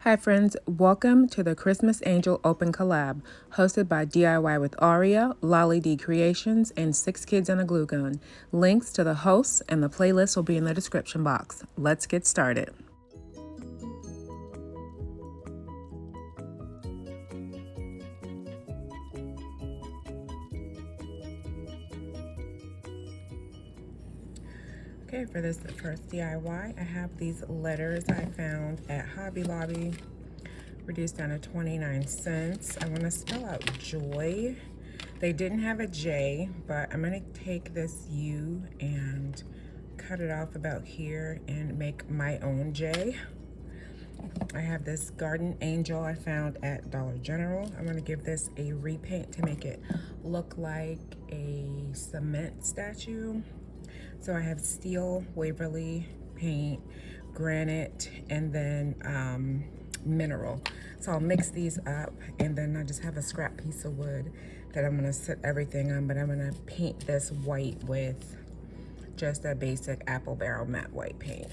Hi friends, welcome to the Christmas Angel Open Collab, hosted by DIY with Aria, Lolly D Creations, and 6 Kids and a Glue Gun. Links to the hosts and the playlist will be in the description box. Let's get started. Okay, for this first DIY, I have these letters I found at Hobby Lobby, reduced down to 29 cents. I want to spell out joy. They didn't have a J, but I'm going to take this U and cut it off about here and make my own J. I have this garden angel I found at Dollar General. I'm going to give this a repaint to make it look like a cement statue. So I have steel Waverly paint, granite, and then mineral. So I'll mix these up, and then I just have a scrap piece of wood that I'm gonna set everything on, but I'm gonna paint this white with just a basic apple barrel matte white paint.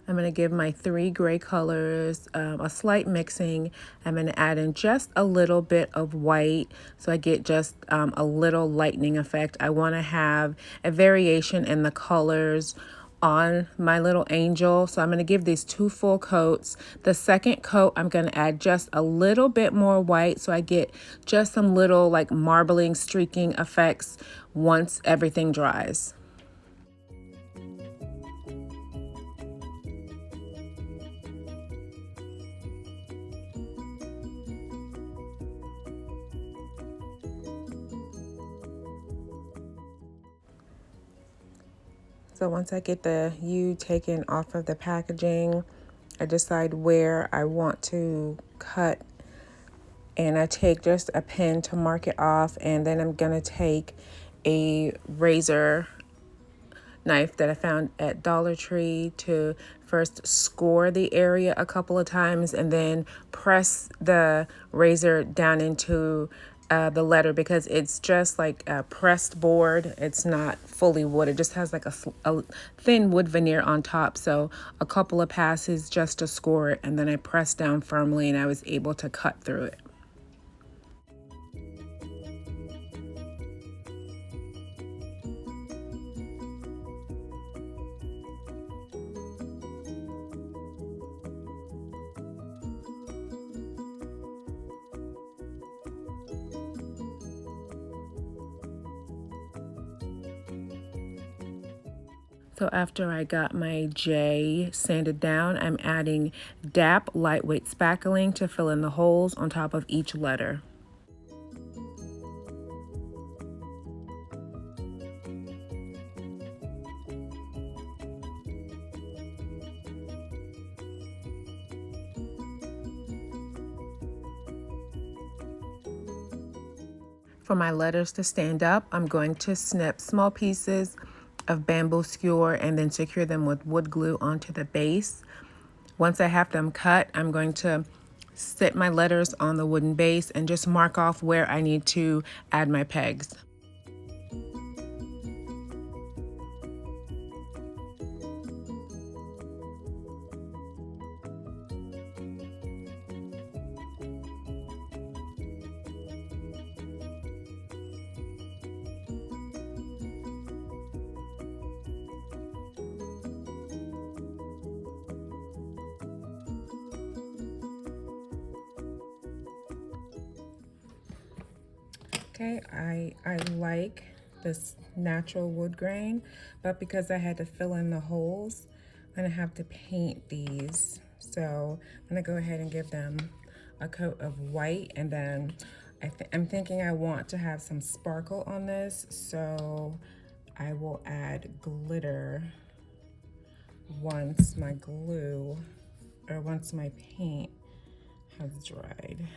I'm going to give my 3 gray colors a slight mixing. I'm going to add in just a little bit of white so I get just a little lightning effect. I want to have a variation in the colors on my little angel. So I'm going to give these 2 full coats. The second coat, I'm going to add just a little bit more white so I get just some little like marbling, streaking effects once everything dries. So once I get the U taken off of the packaging, I decide where I want to cut, and I take just a pen to mark it off, and then I'm gonna take a razor knife that I found at DollarTree to first score the area a couple of times and then press the razor down into the letter, because it's just like a pressed board. It's not fully wood. It just has like a thin wood veneer on top. So a couple of passes just to score it, and then I pressed down firmly and I was able to cut through it. So after I got my J sanded down, I'm adding DAP lightweight spackling to fill in the holes on top of each letter. For my letters to stand up, I'm going to snip small pieces of bamboo skewer and then secure them with wood glue onto the base. Once I have them cut, I'm going to sit my letters on the wooden base and just mark off where I need to add my pegs. Okay, I like this natural wood grain, but because I had to fill in the holes, I'm gonna have to paint these. So I'm gonna go ahead and give them a coat of white, and then I'm thinking I want to have some sparkle on this, so I will add glitter once my glue, or once my paint has dried.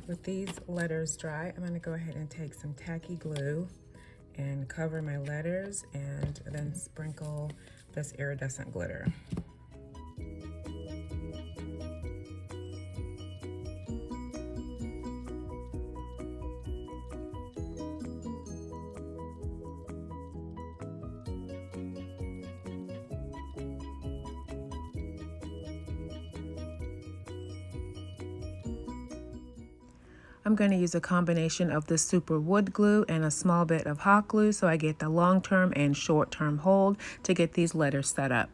With these letters dry, I'm going to go ahead and take some tacky glue and cover my letters, and then sprinkle this iridescent glitter. I'm going to use a combination of the super wood glue and a small bit of hot glue so I get the long-term and short-term hold to get these letters set up.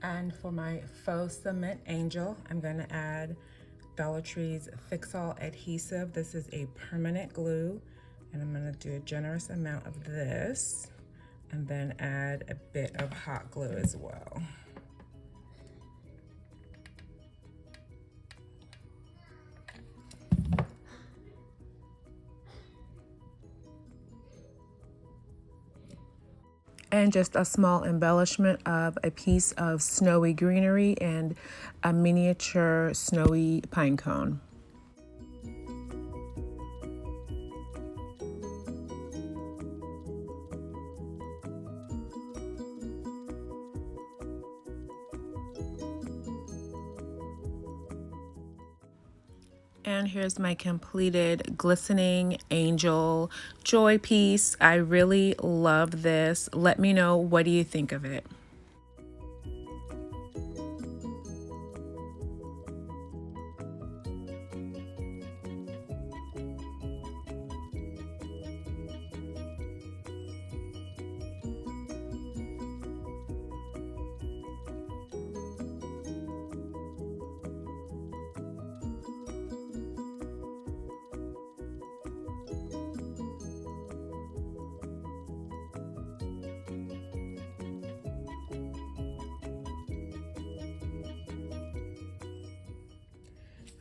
And for my faux cement angel, I'm going to add Dollar Tree's Fix All adhesive. This is a permanent glue, and I'm going to do a generous amount of this and then add a bit of hot glue as well. And just a small embellishment of a piece of snowy greenery and a miniature snowy pine cone. And here's my completed glistening angel joy piece. I really love this. Let me know, what do you think of it?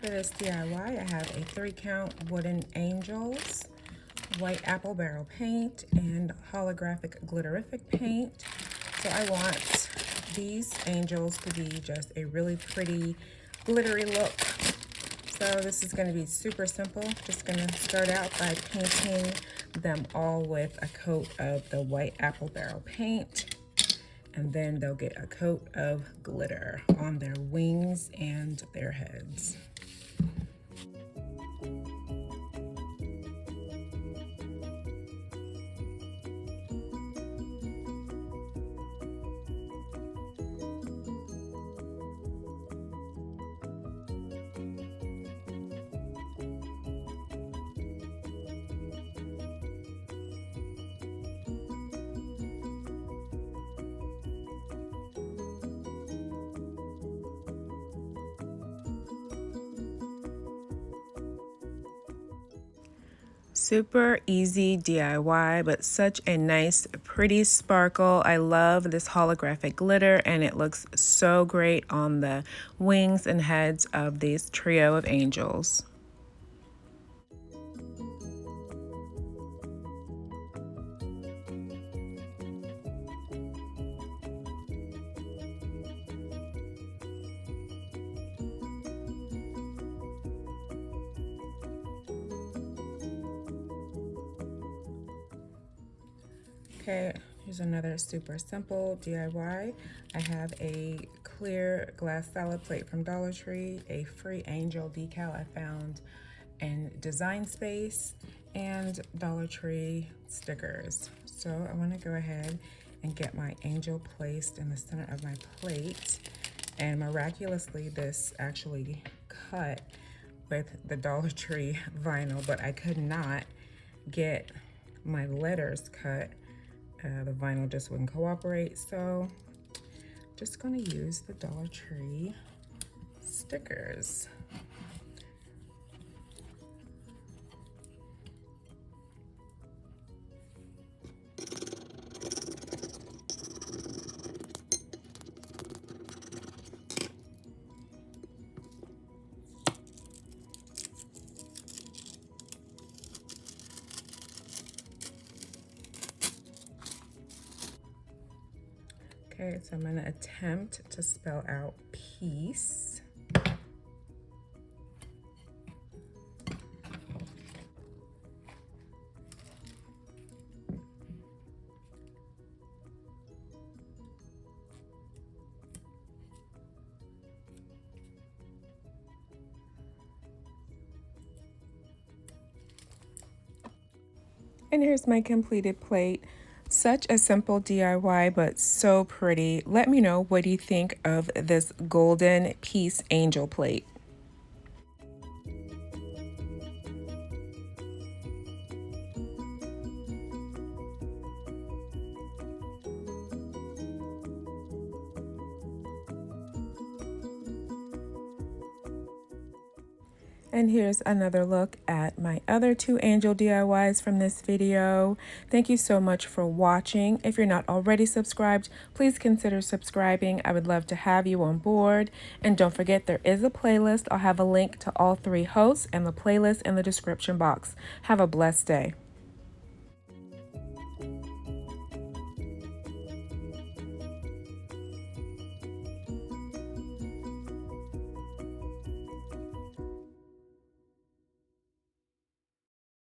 For this DIY, I have a 3-count wooden angels, white apple barrel paint, and holographic glitterific paint. So I want these angels to be just a really pretty glittery look. So this is going to be super simple. Just going to start out by painting them all with a coat of the white apple barrel paint. And then they'll get a coat of glitter on their wings and their heads. Super easy DIY, but such a nice, pretty sparkle. I love this holographic glitter, and it looks so great on the wings and heads of these trio of angels. Okay, here's another super simple DIY. I have a clear glass salad plate from Dollar Tree, a free angel decal I found in Design Space, and Dollar Tree stickers. So I want to go ahead and get my angel placed in the center of my plate. And miraculously, this actually cut with the Dollar Tree vinyl, but I could not get my letters cut. The vinyl just wouldn't cooperate, so just gonna use the Dollar Tree stickers. Okay, so I'm gonna attempt to spell out peace. And here's my completed plate. Such a simple DIY, but so pretty. Let me know, what do you think of this golden peace angel plate? And here's another look at my other 2 angel DIYs from this video. Thank you so much for watching. If you're not already subscribed, please consider subscribing. I would love to have you on board. And don't forget, there is a playlist. I'll have a link to all 3 hosts and the playlist in the description box. Have a blessed day.